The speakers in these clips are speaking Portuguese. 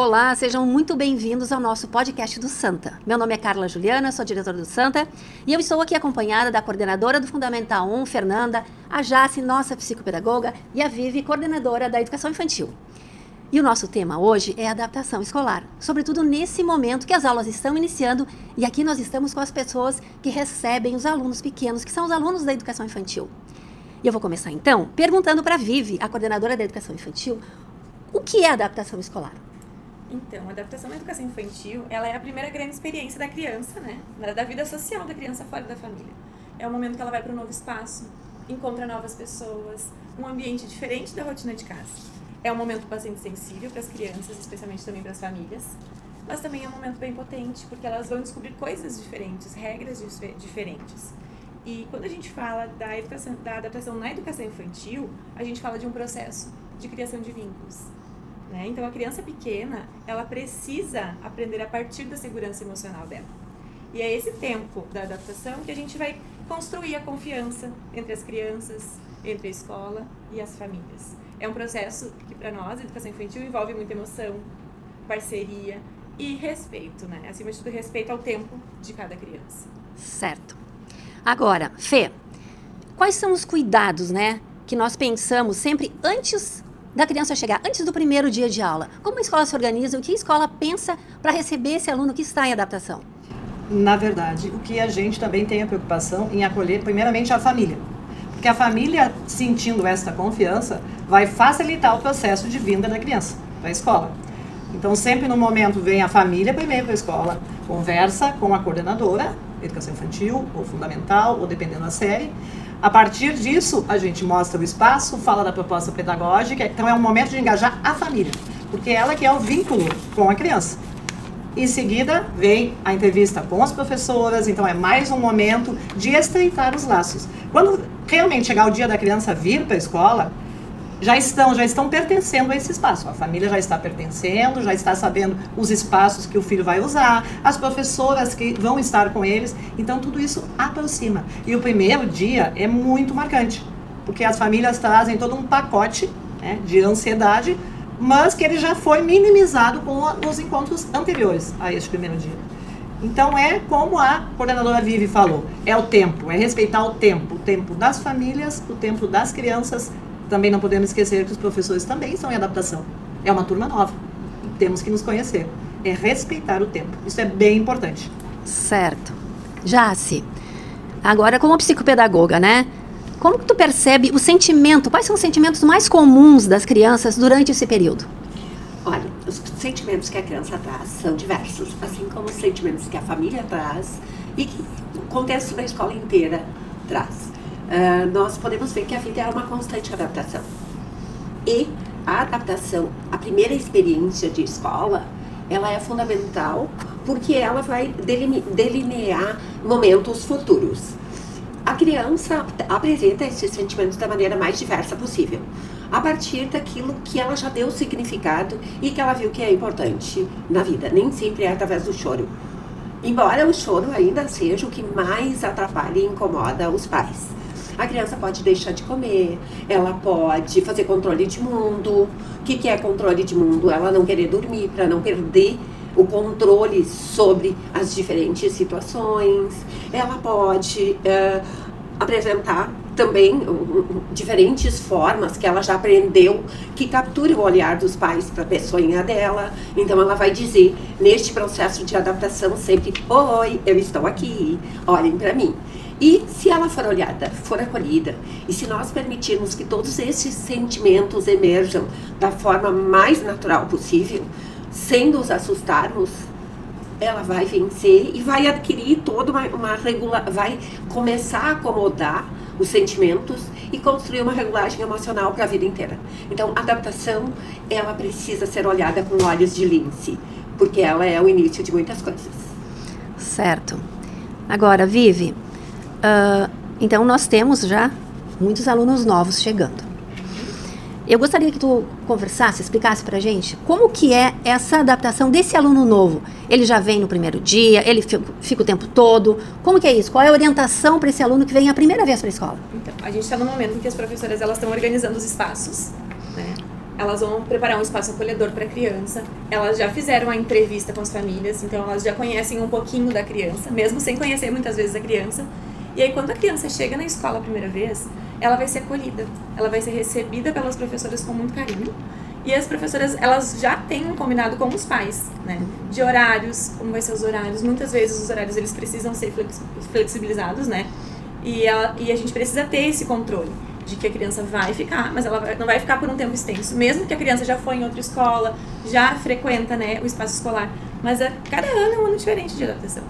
Olá, sejam muito bem-vindos ao nosso podcast do Santa. Meu nome é Carla Juliana, sou diretora do Santa e eu estou aqui acompanhada da coordenadora do Fundamental 1, Fernanda, a Jace, nossa psicopedagoga, e a Vivi, coordenadora da Educação Infantil. E o nosso tema hoje é adaptação escolar, sobretudo nesse momento que as aulas estão iniciando e aqui nós estamos com as pessoas que recebem os alunos pequenos, que são os alunos da Educação Infantil. E eu vou começar então perguntando para a Vivi, a coordenadora da Educação Infantil, o que é adaptação escolar? Então, a adaptação na educação infantil, ela é a primeira grande experiência da criança, né? Da vida social da criança fora da família. É o momento que ela vai para um novo espaço, encontra novas pessoas, um ambiente diferente da rotina de casa. É um momento bastante sensível para as crianças, especialmente também para as famílias, mas também é um momento bem potente, porque elas vão descobrir coisas diferentes, regras diferentes. E quando a gente fala da adaptação na educação infantil, a gente fala de um processo de criação de vínculos. Né? Então, a criança pequena, ela precisa aprender a partir da segurança emocional dela. E é esse tempo da adaptação que a gente vai construir a confiança entre as crianças, entre a escola e as famílias. É um processo que, para nós, a educação infantil envolve muita emoção, parceria e respeito, né? Acima de tudo, respeito ao tempo de cada criança. Certo. Agora, Fê, quais são os cuidados, né, que nós pensamos sempre antes da criança chegar, antes do primeiro dia de aula? Como a escola se organiza? O que a escola pensa para receber esse aluno que está em adaptação? Na verdade, o que a gente também tem a preocupação em acolher primeiramente a família. Porque a família, sentindo essa confiança, vai facilitar o processo de vinda da criança para a escola. Então, sempre no momento vem a família primeiro para a escola, conversa com a coordenadora, educação infantil ou fundamental, ou dependendo da série. A partir disso, a gente mostra o espaço, fala da proposta pedagógica, então é um momento de engajar a família, porque ela que é o vínculo com a criança. Em seguida, vem a entrevista com as professoras, então é mais um momento de estreitar os laços. Quando realmente chegar o dia da criança vir para a escola, já estão pertencendo a esse espaço. A família já está pertencendo, já está sabendo os espaços que o filho vai usar, as professoras que vão estar com eles. Então, tudo isso aproxima. E o primeiro dia é muito marcante, porque as famílias trazem todo um pacote, né, de ansiedade, mas que ele já foi minimizado com os encontros anteriores a este primeiro dia. Então, é como a coordenadora Vivi falou, é o tempo, é respeitar o tempo das famílias, o tempo das crianças. Também não podemos esquecer que os professores também estão em adaptação. É uma turma nova. Temos que nos conhecer. É respeitar o tempo. Isso é bem importante. Certo. Jace, agora como psicopedagoga, né? Como que tu percebe o sentimento? Quais são os sentimentos mais comuns das crianças durante esse período? Olha, os sentimentos que a criança traz são diversos, assim como os sentimentos que a família traz e que o contexto da escola inteira traz. Nós podemos ver que a vida é uma constante adaptação. E a adaptação, a primeira experiência de escola, ela é fundamental porque ela vai delinear momentos futuros. A criança apresenta esses sentimentos da maneira mais diversa possível, a partir daquilo que ela já deu significado e que ela viu que é importante na vida. Nem sempre é através do choro. Embora o choro ainda seja o que mais atrapalha e incomoda os pais. A criança pode deixar de comer, ela pode fazer controle de mundo. O que é controle de mundo? Ela não querer dormir para não perder o controle sobre as diferentes situações. Ela pode apresentar também diferentes formas que ela já aprendeu que capture o olhar dos pais para a pessoinha dela. Então ela vai dizer, neste processo de adaptação, sempre: oi, eu estou aqui, olhem para mim. E se ela for olhada, for acolhida, e se nós permitirmos que todos esses sentimentos emerjam da forma mais natural possível, sem nos assustarmos, ela vai vencer e vai adquirir toda uma vai começar a acomodar os sentimentos e construir uma regulagem emocional para a vida inteira. Então, a adaptação, ela precisa ser olhada com olhos de lince, porque ela é o início de muitas coisas. Certo. Agora, Vivi, então nós temos já muitos alunos novos chegando. Eu gostaria que tu conversasse, explicasse pra gente como que é essa adaptação desse aluno novo. Ele já vem no primeiro dia, ele fica o tempo todo. Como que é isso? Qual é a orientação para esse aluno que vem a primeira vez para a escola? Então, a gente está no momento em que as professoras elas estão organizando os espaços, né? elas vão preparar um espaço acolhedor para a criança, elas já fizeram a entrevista com as famílias, então elas já conhecem um pouquinho da criança, mesmo sem conhecer muitas vezes a criança. E aí quando a criança chega na escola a primeira vez, ela vai ser acolhida, ela vai ser recebida pelas professoras com muito carinho. E as professoras, elas já têm um combinado com os pais, né? De horários, como vai ser os horários. Muitas vezes os horários eles precisam ser flexibilizados, né? E a gente precisa ter esse controle de que a criança vai ficar, mas ela não vai ficar por um tempo extenso. Mesmo que a criança já foi em outra escola, já frequenta, né, o espaço escolar. Mas cada ano é um ano diferente de adaptação.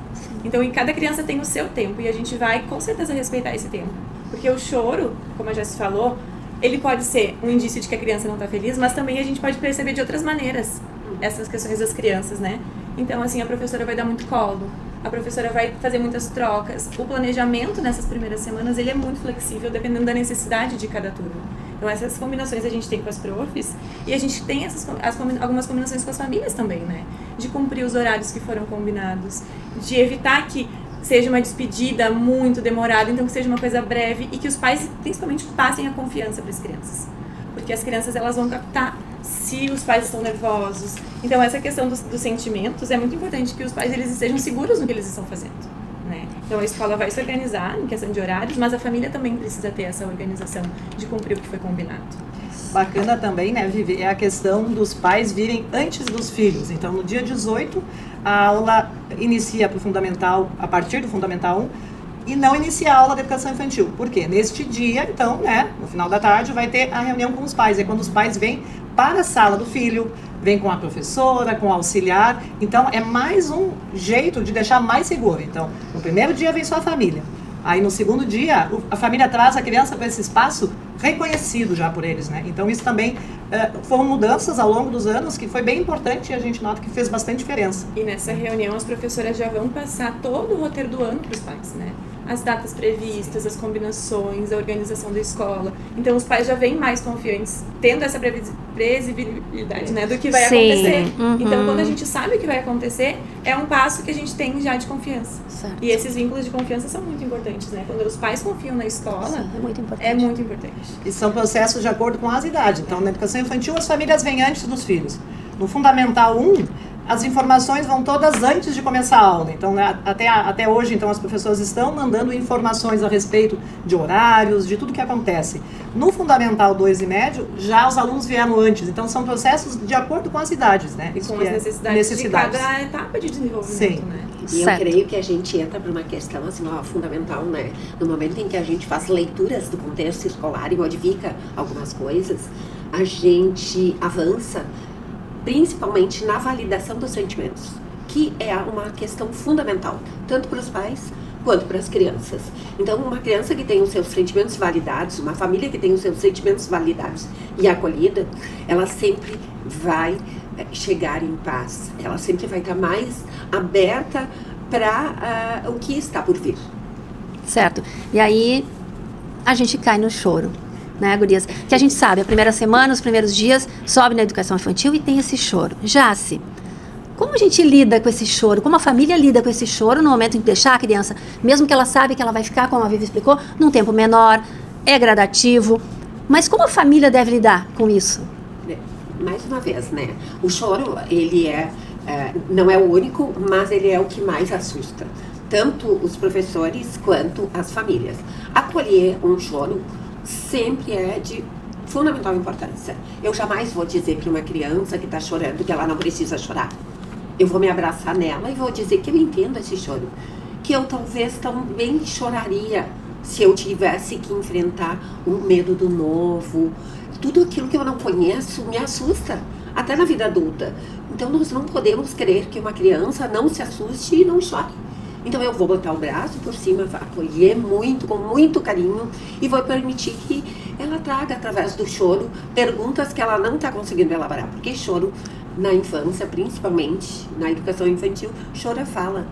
Então, em cada criança tem o seu tempo e a gente vai, com certeza, respeitar esse tempo. Porque o choro, como a Jessi falou, ele pode ser um indício de que a criança não está feliz, mas também a gente pode perceber de outras maneiras essas questões das crianças, né? Então, assim, a professora vai dar muito colo, a professora vai fazer muitas trocas. O planejamento nessas primeiras semanas, ele é muito flexível, dependendo da necessidade de cada turma. Então, essas combinações a gente tem com as profs e a gente tem algumas combinações com as famílias também, né? De cumprir os horários que foram combinados, de evitar que seja uma despedida muito demorada, então que seja uma coisa breve e que os pais, principalmente, passem a confiança para as crianças. Porque as crianças, elas vão captar se os pais estão nervosos. Então, essa questão dos sentimentos, é muito importante que os pais, eles estejam seguros no que eles estão fazendo, né? Então, a escola vai se organizar em questão de horários, mas a família também precisa ter essa organização de cumprir o que foi combinado. Bacana também, né, Vivi, é a questão dos pais virem antes dos filhos. Então, no dia 18, a aula inicia para o Fundamental, a partir do Fundamental 1, e não inicia a aula de educação infantil. Por quê? Neste dia, então, né, no final da tarde, vai ter a reunião com os pais. É quando os pais vêm para a sala do filho, vem com a professora, com o auxiliar. Então, é mais um jeito de deixar mais seguro. Então, no primeiro dia vem só a família. Aí, no segundo dia, a família traz a criança para esse espaço reconhecido já por eles, né? Então, isso também foram mudanças ao longo dos anos que foi bem importante e a gente nota que fez bastante diferença. E nessa reunião, as professoras já vão passar todo o roteiro do ano para os pais, né? As datas previstas, as combinações, a organização da escola. Então, os pais já vêm mais confiantes, tendo essa previsibilidade, né, do que vai acontecer. Então, quando a gente sabe o que vai acontecer, é um passo que a gente tem já de confiança. Certo. E esses vínculos de confiança são muito importantes, né? Quando os pais confiam na escola, Sim, é muito importante. é muito importante. E são processos de acordo com as idades. Então, na educação infantil, as famílias vêm antes dos filhos. No Fundamental 1, as informações vão todas antes de começar a aula. Então, né, até hoje, então, as professoras estão mandando informações a respeito de horários, de tudo que acontece. No Fundamental 2 e médio, já os alunos vieram antes. Então, são processos de acordo com as idades, né? Isso com as necessidades de cada etapa de desenvolvimento, Sim. né? E eu creio que a gente entra para uma questão assim, ó, fundamental, né? No momento em que a gente faz leituras do contexto escolar e modifica algumas coisas, a gente avança principalmente na validação dos sentimentos, que é uma questão fundamental, tanto para os pais quanto para as crianças. Então, uma criança que tem os seus sentimentos validados, uma família que tem os seus sentimentos validados e acolhida, ela sempre vai chegar em paz, ela sempre vai estar mais aberta para o que está por vir. Certo. E aí, a gente cai no choro, né, gurias? Que a gente sabe, a primeira semana, os primeiros dias, sobe na educação infantil e tem esse choro. Jace, como a gente lida com esse choro? Como a família lida com esse choro no momento em que deixar a criança, mesmo que ela sabe que ela vai ficar, como a Vivi explicou, num tempo menor, é gradativo, mas como a família deve lidar com isso? Mais uma vez, né? O choro, ele não é o único, mas ele é o que mais assusta. Tanto os professores quanto as famílias. Acolher um choro sempre é de fundamental importância. Eu jamais vou dizer para uma criança que está chorando que ela não precisa chorar. Eu vou me abraçar nela e vou dizer que eu entendo esse choro. Que eu talvez também choraria se eu tivesse que enfrentar o medo do novo. Tudo aquilo que eu não conheço me assusta, até na vida adulta. Então nós não podemos querer que uma criança não se assuste e não chore. Então eu vou botar o braço por cima, acolher muito, com muito carinho e vou permitir que ela traga, através do choro, perguntas que ela não está conseguindo elaborar. Porque choro, na infância, principalmente na educação infantil, choro é fala.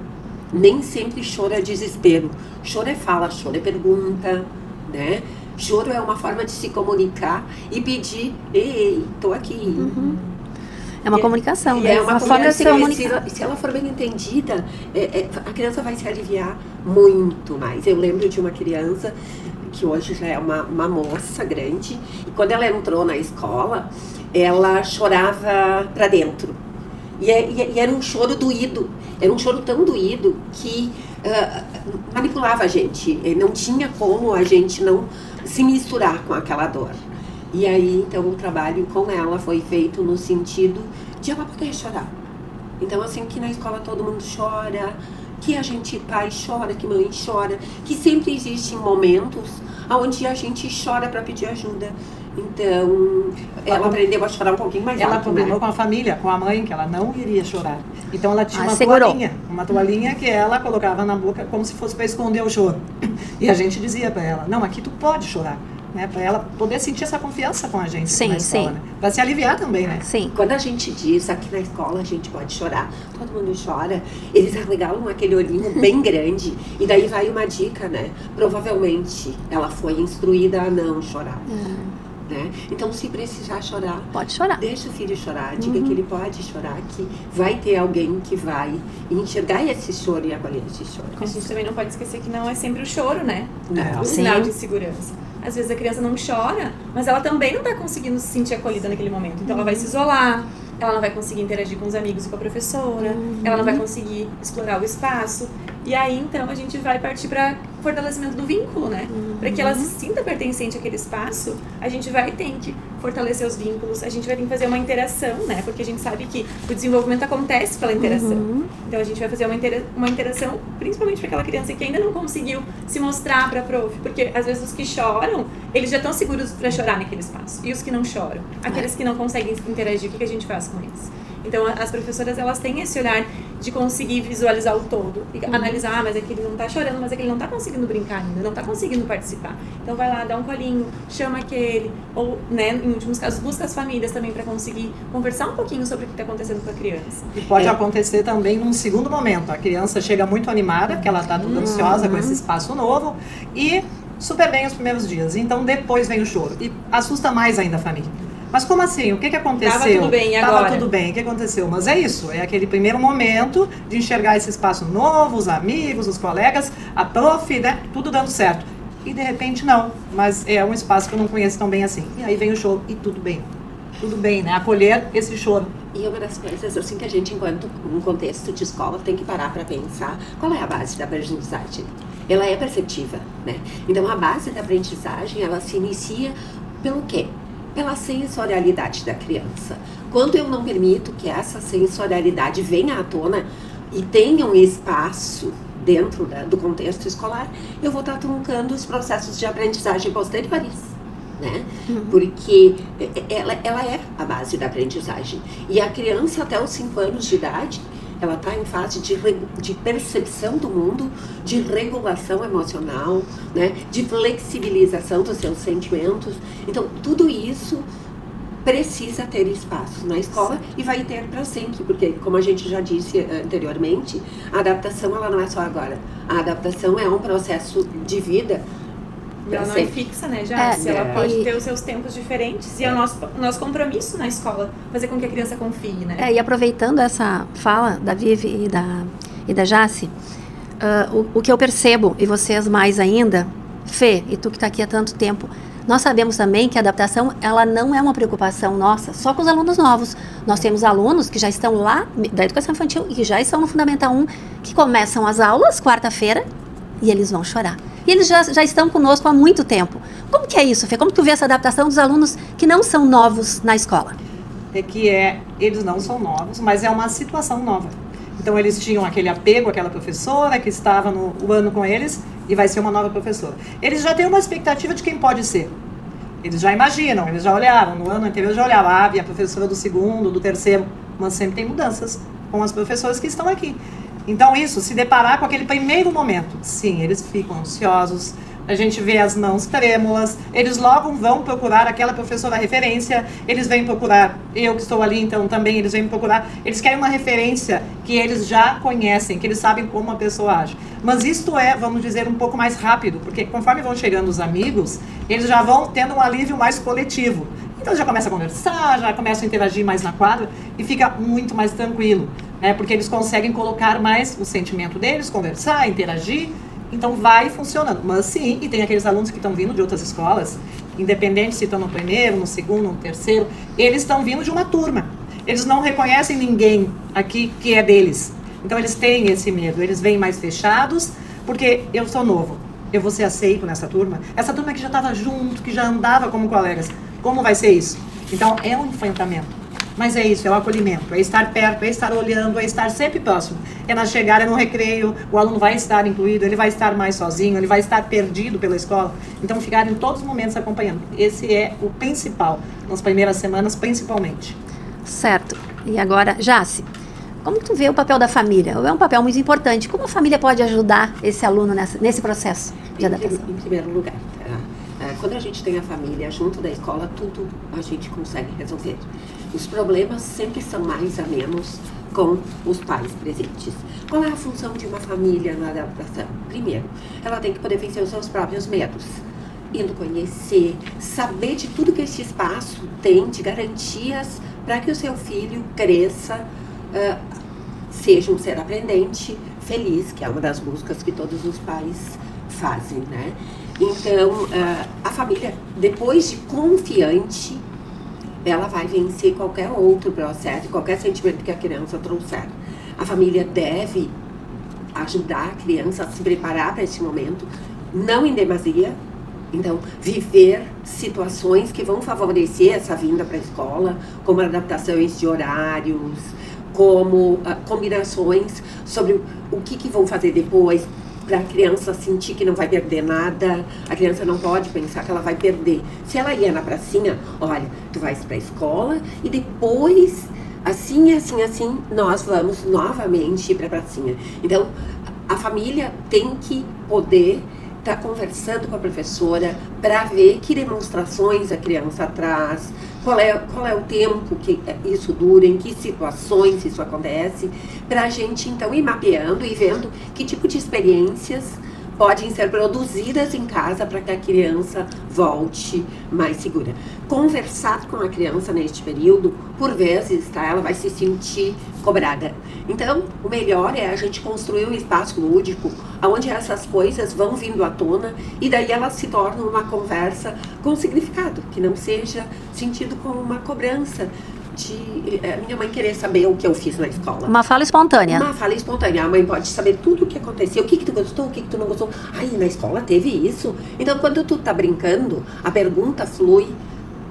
Nem sempre choro é desespero. Choro é fala, choro é pergunta, né? Choro é uma forma de se comunicar e pedir, ei, tô aqui. É uma comunicação, né? É uma forma de se comunicar. Se ela for bem entendida, a criança vai se aliviar muito mais. Eu lembro de uma criança que hoje já é uma moça grande, e quando ela entrou na escola, ela chorava para dentro. E era um choro doído, era um choro tão doído que manipulava a gente. Não tinha como a gente não se misturar com aquela dor. E aí, então, o trabalho com ela foi feito no sentido de ela poder chorar. Então, assim, que na escola todo mundo chora, que a gente, pai chora, que mãe chora, que sempre existem momentos onde a gente chora para pedir ajuda. Então, ela aprendeu a chorar um pouquinho mais alto. Ela combinou com a família, com a mãe, que ela não iria chorar. Então ela tinha uma toalhinha que ela colocava na boca como se fosse para esconder o choro. E a gente dizia para ela, não, aqui tu pode chorar. Né, para ela poder sentir essa confiança com a gente na escola, né? Para se aliviar também, né? Sim. Quando a gente diz aqui na escola a gente pode chorar, todo mundo chora, eles arregalam aquele olhinho bem grande. E daí vai uma dica, né? Provavelmente ela foi instruída a não chorar. Né? Então, se precisar chorar, pode chorar. Deixa o filho chorar, diga que ele pode chorar, que vai ter alguém que vai enxergar esse choro e acolher esse choro. A gente também não pode esquecer que não é sempre o choro, né? É. O sinal de segurança. Às vezes a criança não chora, mas ela também não está conseguindo se sentir acolhida naquele momento. Então ela vai se isolar, ela não vai conseguir interagir com os amigos e com a professora, ela não vai conseguir explorar o espaço. E aí, então, a gente vai partir para fortalecimento do vínculo, né? Para que ela se sinta pertencente àquele espaço, a gente vai ter que fortalecer os vínculos, a gente vai ter que fazer uma interação, né? Porque a gente sabe que o desenvolvimento acontece pela interação. Então, a gente vai fazer uma interação, principalmente para aquela criança que ainda não conseguiu se mostrar para a prof. Porque, às vezes, os que choram, eles já estão seguros para chorar naquele espaço. E os que não choram? Aqueles que não conseguem interagir, o que a gente faz com eles? Então, as professoras, elas têm esse olhar de conseguir visualizar o todo e analisar, mas aquele não tá chorando, mas aquele não tá conseguindo brincar ainda, não tá conseguindo participar. Então, vai lá, dá um colinho, chama aquele, ou, né, em últimos casos, busca as famílias também para conseguir conversar um pouquinho sobre o que tá acontecendo com a criança. E pode acontecer também num segundo momento. A criança chega muito animada, porque ela tá toda ansiosa com esse espaço novo, e super bem os primeiros dias. Então, depois vem o choro. E assusta mais ainda a família. Mas como assim? O que aconteceu? Tava tudo bem, e agora? Tava tudo bem, o que aconteceu? Mas é isso, é aquele primeiro momento de enxergar esse espaço novo, os amigos, os colegas, a prof, né? Tudo dando certo. E de repente não, mas é um espaço que eu não conheço tão bem assim. E aí vem o choro e tudo bem. Tudo bem, né? Acolher esse choro. E uma das coisas, assim, que a gente, enquanto um contexto de escola, tem que parar para pensar qual é a base da aprendizagem. Ela é perceptiva, né? Então, a base da aprendizagem, ela se inicia pelo quê? Pela sensorialidade da criança. Quando eu não permito que essa sensorialidade venha à tona e tenha um espaço dentro do contexto escolar, eu vou estar truncando os processos de aprendizagem posteriores, né? Porque ela é a base da aprendizagem. E a criança até os 5 anos de idade, ela está em fase de percepção do mundo, de regulação emocional, né? De flexibilização dos seus sentimentos. Então, tudo isso precisa ter espaço na escola e vai ter para sempre, porque, como a gente já disse anteriormente, a adaptação ela não é só agora. A adaptação é um processo de vida. Ela não é fixa, né, Jace? Ela pode ter os seus tempos diferentes e é o nosso compromisso na escola fazer com que a criança confie, né? E aproveitando essa fala da Vivi e da Jace, o que eu percebo, e vocês mais ainda, Fê, e tu que está aqui há tanto tempo, nós sabemos também que a adaptação, ela não é uma preocupação nossa só com os alunos novos. Nós temos alunos que já estão lá da educação infantil e que já estão no Fundamental 1, que começam as aulas quarta-feira e eles vão chorar. E eles já estão conosco há muito tempo. Como que é isso, Fê? Como tu vê essa adaptação dos alunos que não são novos na escola? Eles não são novos, mas é uma situação nova. Então, eles tinham aquele apego àquela professora que estava no ano com eles e vai ser uma nova professora. Eles já têm uma expectativa de quem pode ser. Eles já imaginam, eles já olharam. No ano anterior já olhavam, havia a professora do segundo, do terceiro, mas sempre tem mudanças com as professoras que estão aqui. Então, isso, se deparar com aquele primeiro momento, sim, eles ficam ansiosos, a gente vê as mãos trêmulas, eles logo vão procurar aquela professora referência, eles vêm procurar, eu que estou ali, então também eles vêm procurar, eles querem uma referência que eles já conhecem, que eles sabem como a pessoa age. Mas isto é, vamos dizer, um pouco mais rápido, porque conforme vão chegando os amigos, eles já vão tendo um alívio mais coletivo. Então já começa a conversar, já começam a interagir mais na quadra e fica muito mais tranquilo, né? Porque eles conseguem colocar mais o sentimento deles, conversar, interagir Então vai funcionando. Mas sim, e tem aqueles alunos que estão vindo de outras escolas, independente se estão no primeiro, no segundo, no terceiro, eles estão vindo de uma turma. Eles não reconhecem ninguém aqui que é deles. Então eles têm esse medo, eles vêm mais fechados, porque eu sou novo, eu vou ser aceito nessa turma. Essa turma que já estava junto, que já andava como colegas, como vai ser isso? Então é um enfrentamento. Mas é isso, é o acolhimento, é estar perto, é estar olhando, é estar sempre próximo. É na chegada, é no recreio, o aluno vai estar incluído, ele vai estar mais sozinho, ele vai estar perdido pela escola. Então, ficar em todos os momentos acompanhando. Esse é o principal, nas primeiras semanas, principalmente. Certo. E agora, Jace, como tu vê o papel da família? É um papel muito importante. Como a família pode ajudar esse aluno nesse processo de adaptação? Em primeiro lugar, quando a gente tem a família junto da escola, tudo a gente consegue resolver. Os problemas sempre são mais a menos com os pais presentes. Qual é a função de uma família na adaptação? Primeiro, ela tem que poder vencer os seus próprios medos, indo conhecer, saber de tudo que esse espaço tem, de garantias para que o seu filho cresça, seja um ser aprendente, feliz, que é uma das buscas que todos os pais fazem, né? Então, a família, depois de confiante, ela vai vencer qualquer outro processo, qualquer sentimento que a criança trouxer. A família deve ajudar a criança a se preparar para esse momento, não em demasia. Então, viver situações que vão favorecer essa vinda para a escola, como adaptações de horários, como combinações sobre o que vão fazer depois, para a criança sentir que não vai perder nada. A criança não pode pensar que ela vai perder. Se ela ia na pracinha, olha, tu vais para a escola e depois, assim, nós vamos novamente ir para a pracinha. Então, a família tem que poder estar conversando com a professora para ver que demonstrações a criança traz, qual é o tempo que isso dura, em que situações isso acontece, para a gente então ir mapeando e vendo que tipo de experiências podem ser produzidas em casa para que a criança volte mais segura. Conversar com a criança neste período, por vezes, tá, ela vai se sentir cobrada. Então, o melhor é a gente construir um espaço lúdico, onde essas coisas vão vindo à tona e daí elas se tornam uma conversa com significado, que não seja sentido como uma cobrança de minha mãe querer saber o que eu fiz na escola. Uma fala espontânea. Uma fala espontânea. A mãe pode saber tudo o que aconteceu, o que tu gostou, o que tu não gostou. Ai, na escola teve isso. Então, quando tu tá brincando, a pergunta flui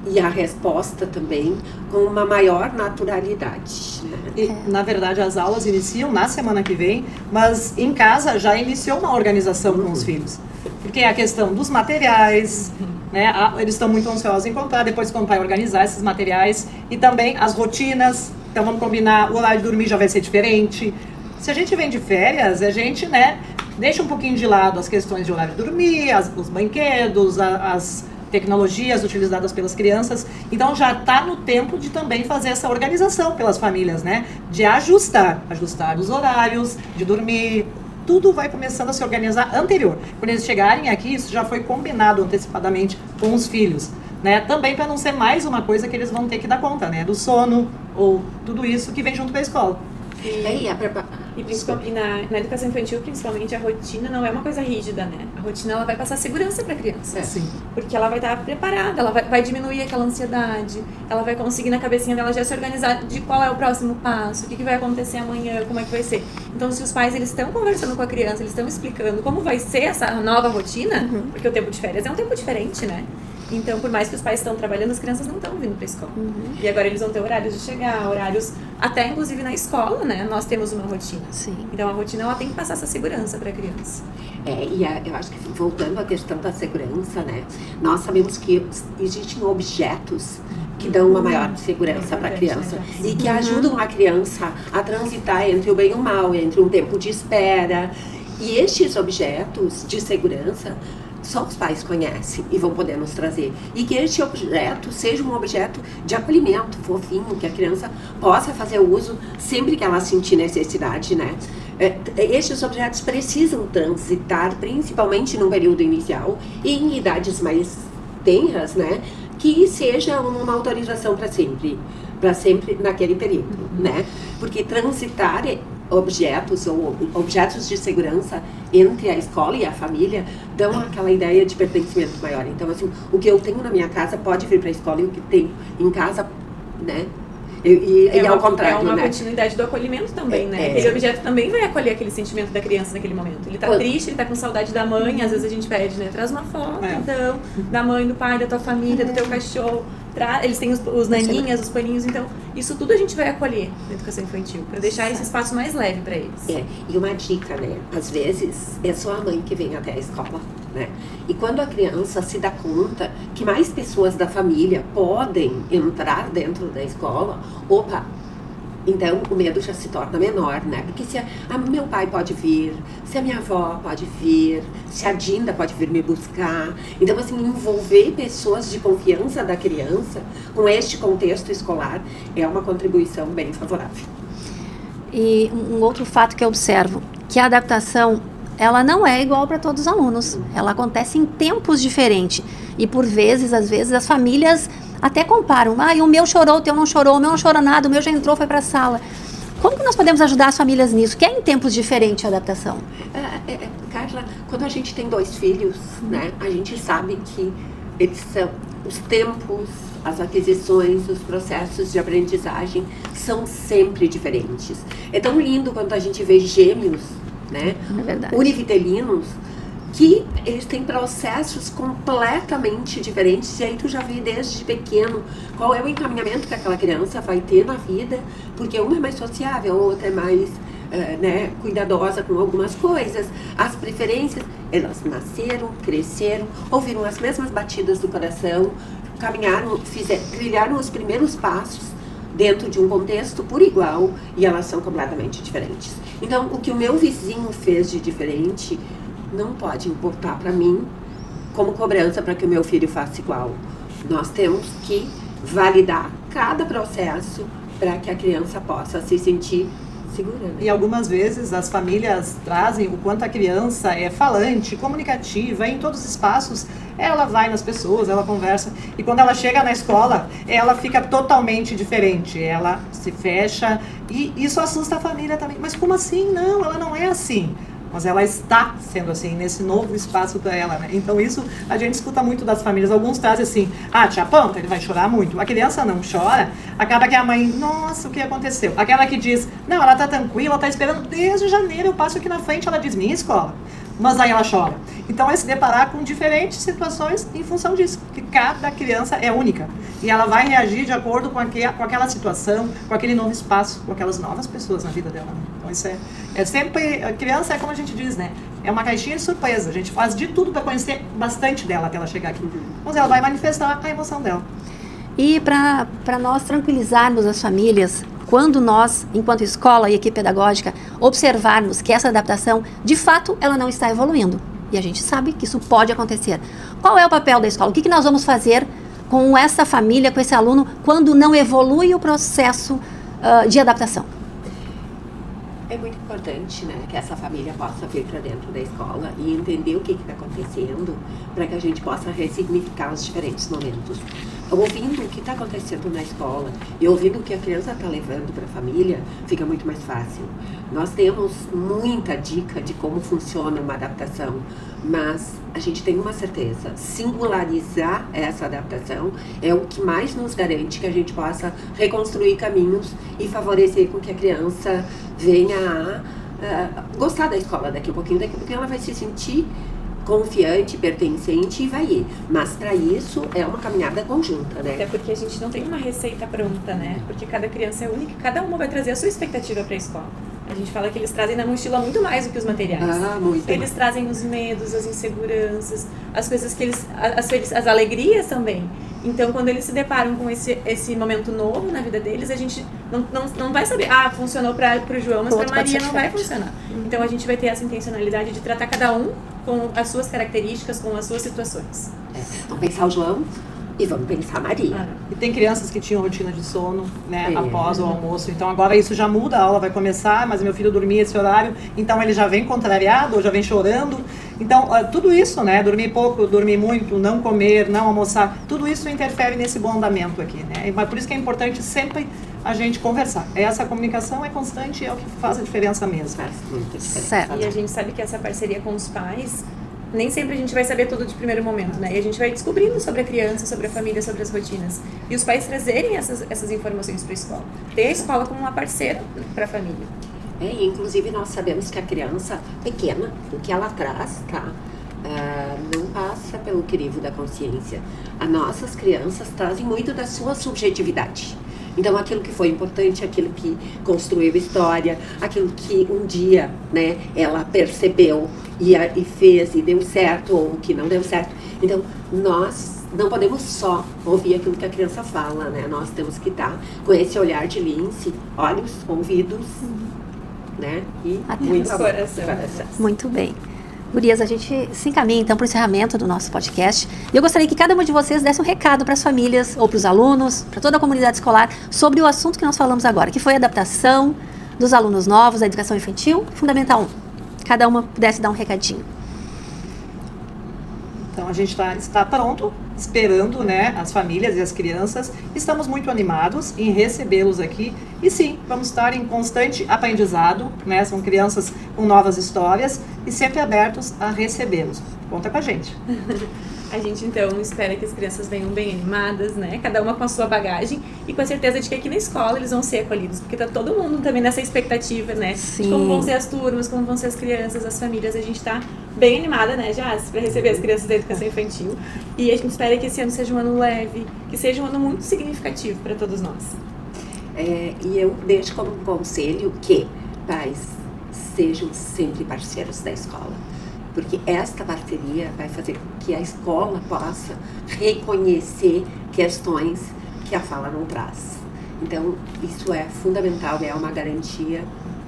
e a resposta também com uma maior naturalidade. Né? E, na verdade, as aulas iniciam na semana que vem, mas em casa já iniciou uma organização com os filhos. Porque é a questão dos materiais, né? Eles estão muito ansiosos em comprar, depois comprar e organizar esses materiais. E também as rotinas. Então vamos combinar, o horário de dormir já vai ser diferente. Se a gente vem de férias, a gente, né, deixa um pouquinho de lado as questões de horário de dormir, os brinquedos, as tecnologias utilizadas pelas crianças. Então já está no tempo de também fazer essa organização pelas famílias, né? De ajustar os horários, de dormir. Tudo vai começando a se organizar anterior. Quando eles chegarem aqui, isso já foi combinado antecipadamente com os filhos, né? Também para não ser mais uma coisa que eles vão ter que dar conta, né? Do sono ou tudo isso que vem junto com a escola. E na educação infantil, principalmente, a rotina não é uma coisa rígida, né? A rotina ela vai passar segurança para a criança. Sim. Porque ela vai estar preparada, ela vai diminuir aquela ansiedade, ela vai conseguir na cabecinha dela já se organizar de qual é o próximo passo, o que vai acontecer amanhã, como é que vai ser. Então, se os pais eles estão conversando com a criança, eles estão explicando como vai ser essa nova rotina, porque o tempo de férias é um tempo diferente, né? Então, por mais que os pais estão trabalhando, as crianças não estão vindo para a escola. E agora eles vão ter horários de chegar, horários até inclusive na escola, né? Nós temos uma rotina. Sim. Então, a rotina ela tem que passar essa segurança para a criança. Eu acho que voltando à questão da segurança, né? Nós sabemos que existem objetos que dão uma maior segurança para a criança e que ajudam a criança a transitar entre o bem e o mal, entre um tempo de espera. E estes objetos de segurança só os pais conhecem e vão poder nos trazer. E que este objeto seja um objeto de acolhimento, fofinho, que a criança possa fazer uso sempre que ela sentir necessidade, né? Estes objetos precisam transitar, principalmente no período inicial e em idades mais tenras, né? Que seja uma autorização para sempre naquele período, né? Porque transitar objetos ou objetos de segurança entre a escola e a família dão aquela ideia de pertencimento maior. Então, assim, o que eu tenho na minha casa pode vir para a escola e o que tenho em casa, né? E ao contrário, é uma né? continuidade do acolhimento também, né? Aquele objeto também vai acolher aquele sentimento da criança naquele momento. Ele tá triste, ele tá com saudade da mãe, às vezes a gente pede, né? Traz uma foto, então, da mãe, do pai, da tua família, do teu cachorro. Eles têm os naninhas, os paninhos, então isso tudo a gente vai acolher na educação infantil, para deixar esse espaço mais leve para eles. E uma dica, né? Às vezes é só a mãe que vem até a escola, né? E quando a criança se dá conta que mais pessoas da família podem entrar dentro da escola, opa! Então, o medo já se torna menor, né? Porque se meu pai pode vir, se a minha avó pode vir, se a Dinda pode vir me buscar. Então, assim, envolver pessoas de confiança da criança com este contexto escolar é uma contribuição bem favorável. E um outro fato que eu observo, que a adaptação, ela não é igual para todos os alunos. Ela acontece em tempos diferentes. E por vezes, às vezes, as famílias até comparam. Ah, o meu chorou, o teu não chorou, o meu não chorou nada, o meu já entrou, foi para a sala. Como que nós podemos ajudar as famílias nisso? Que é em tempos diferentes a adaptação. Carla, quando a gente tem 2 filhos, né, a gente sabe que eles são os tempos, as aquisições, os processos de aprendizagem são sempre diferentes. É tão lindo quando a gente vê gêmeos, né, univitelinos, que eles têm processos completamente diferentes, e aí tu já vê desde pequeno qual é o encaminhamento que aquela criança vai ter na vida, porque uma é mais sociável, a outra é mais cuidadosa com algumas coisas, as preferências, elas nasceram, cresceram, ouviram as mesmas batidas do coração, caminharam, trilharam os primeiros passos dentro de um contexto por igual, e elas são completamente diferentes. Então, o que o meu vizinho fez de diferente não pode importar para mim como cobrança para que o meu filho faça igual. Nós temos que validar cada processo para que a criança possa se sentir segura. Né? E algumas vezes as famílias trazem o quanto a criança é falante, comunicativa, em todos os espaços. Ela vai nas pessoas, ela conversa, e quando ela chega na escola, ela fica totalmente diferente, ela se fecha, e isso assusta a família também. Mas como assim? Não, ela não é assim. Mas ela está sendo assim, nesse novo espaço para ela, né? Então isso a gente escuta muito das famílias. Alguns trazem assim, te aponta, ele vai chorar muito. A criança não chora, acaba que a mãe, nossa, o que aconteceu? Aquela que diz, não, ela tá tranquila, ela tá esperando desde janeiro, eu passo aqui na frente, ela diz, minha escola. Mas aí ela chora. Então é se deparar com diferentes situações em função disso, que cada criança é única. E ela vai reagir de acordo com aquela situação, com aquele novo espaço, com aquelas novas pessoas na vida dela. Né? Então isso é sempre, a criança é como a gente diz, né? É uma caixinha de surpresa. A gente faz de tudo para conhecer bastante dela até ela chegar aqui. Mas ela vai manifestar a emoção dela. E para nós tranquilizarmos as famílias, quando nós, enquanto escola e equipe pedagógica, observarmos que essa adaptação, de fato, ela não está evoluindo. E a gente sabe que isso pode acontecer. Qual é o papel da escola? O que nós vamos fazer com essa família, com esse aluno, quando não evolui o processo de adaptação? É muito importante, né, que essa família possa vir para dentro da escola e entender o que está acontecendo, para que a gente possa ressignificar os diferentes momentos. Ouvindo o que está acontecendo na escola e ouvindo o que a criança está levando para a família, fica muito mais fácil. Nós temos muita dica de como funciona uma adaptação, mas a gente tem uma certeza, singularizar essa adaptação é o que mais nos garante que a gente possa reconstruir caminhos e favorecer com que a criança venha a gostar da escola daqui a pouquinho ela vai se sentir confiante, pertencente e vai ir. Mas para isso é uma caminhada conjunta, né? Até porque a gente não tem uma receita pronta, né? Porque cada criança é única, cada uma vai trazer a sua expectativa para a escola. A gente fala que eles trazem na mochila muito mais do que os materiais. Muito eles mais. Trazem os medos, as inseguranças, as coisas que eles... as alegrias também. Então, quando eles se deparam com esse momento novo na vida deles, a gente não vai saber, funcionou para o João, mas para Maria não vai funcionar. Então, a gente vai ter essa intencionalidade de tratar cada um com as suas características, com as suas situações. Vamos pensar o João. E vamos pensar Maria. E tem crianças que tinham rotina de sono, né, É. após o almoço. Então agora isso já muda, a aula vai começar, mas meu filho dormia esse horário, então ele já vem contrariado, ou já vem chorando. Então tudo isso, né, dormir pouco, dormir muito, não comer, não almoçar, tudo isso interfere nesse bom andamento aqui, né? Mas por isso que é importante sempre a gente conversar. Essa comunicação é constante e é o que faz a diferença mesmo. Faz muita diferença. Certo. E a gente sabe que essa parceria com os pais, nem sempre a gente vai saber tudo de primeiro momento, né? E a gente vai descobrindo sobre a criança, sobre a família, sobre as rotinas. E os pais trazerem essas informações para a escola. Ter a escola como uma parceira para a família. E inclusive nós sabemos que a criança pequena, o que ela traz, tá? Não passa pelo crivo da consciência. As nossas crianças trazem muito da sua subjetividade. Então, aquilo que foi importante, aquilo que construiu história, aquilo que um dia, né, ela percebeu e fez e deu certo, ou que não deu certo. Então, nós não podemos só ouvir aquilo que a criança fala, né? Nós temos que estar com esse olhar de lince, olhos, ouvidos, né? E muito coração. Muito bem. Gurias, a gente se encaminha então para o encerramento do nosso podcast. E eu gostaria que cada uma de vocês desse um recado para as famílias, ou para os alunos, para toda a comunidade escolar, sobre o assunto que nós falamos agora, que foi a adaptação dos alunos novos da educação infantil, Fundamental 1. Cada uma pudesse dar um recadinho. Então a gente está pronto, esperando, né, as famílias e as crianças. Estamos muito animados em recebê-los aqui. E sim, vamos estar em constante aprendizado, né? São crianças com novas histórias e sempre abertos a recebê-los. Conta com a gente. A gente, então, espera que as crianças venham bem animadas, né? Cada uma com a sua bagagem e com a certeza de que aqui na escola eles vão ser acolhidos, porque tá todo mundo também nessa expectativa, né? Sim. De como vão ser as turmas, como vão ser as crianças, as famílias. A gente tá bem animada, né, Jás, para receber as crianças da educação infantil. E a gente espera que esse ano seja um ano leve, que seja um ano muito significativo para todos nós. E eu deixo como conselho que pais sejam sempre parceiros da escola. Porque esta parceria vai fazer com que a escola possa reconhecer questões que a fala não traz. Então, isso é fundamental, é uma garantia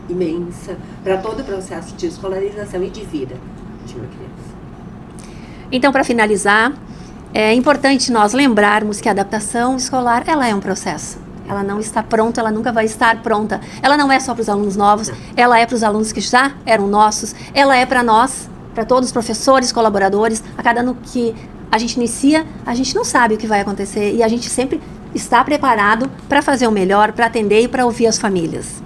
imensa para todo o processo de escolarização e de vida de uma criança. Então, para finalizar, é importante nós lembrarmos que a adaptação escolar, ela é um processo. Ela não está pronta, ela nunca vai estar pronta. Ela não é só para os alunos novos, ela é para os alunos que já eram nossos, ela é para nós, para todos os professores, colaboradores. A cada ano que a gente inicia, a gente não sabe o que vai acontecer e a gente sempre está preparado para fazer o melhor, para atender e para ouvir as famílias.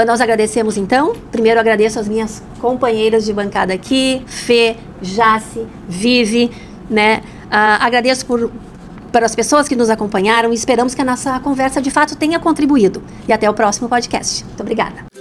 Nós agradecemos então, primeiro agradeço as minhas companheiras de bancada aqui, Fê, Jace, Vivi, né? Agradeço para as pessoas que nos acompanharam e esperamos que a nossa conversa de fato tenha contribuído. E até o próximo podcast. Muito obrigada.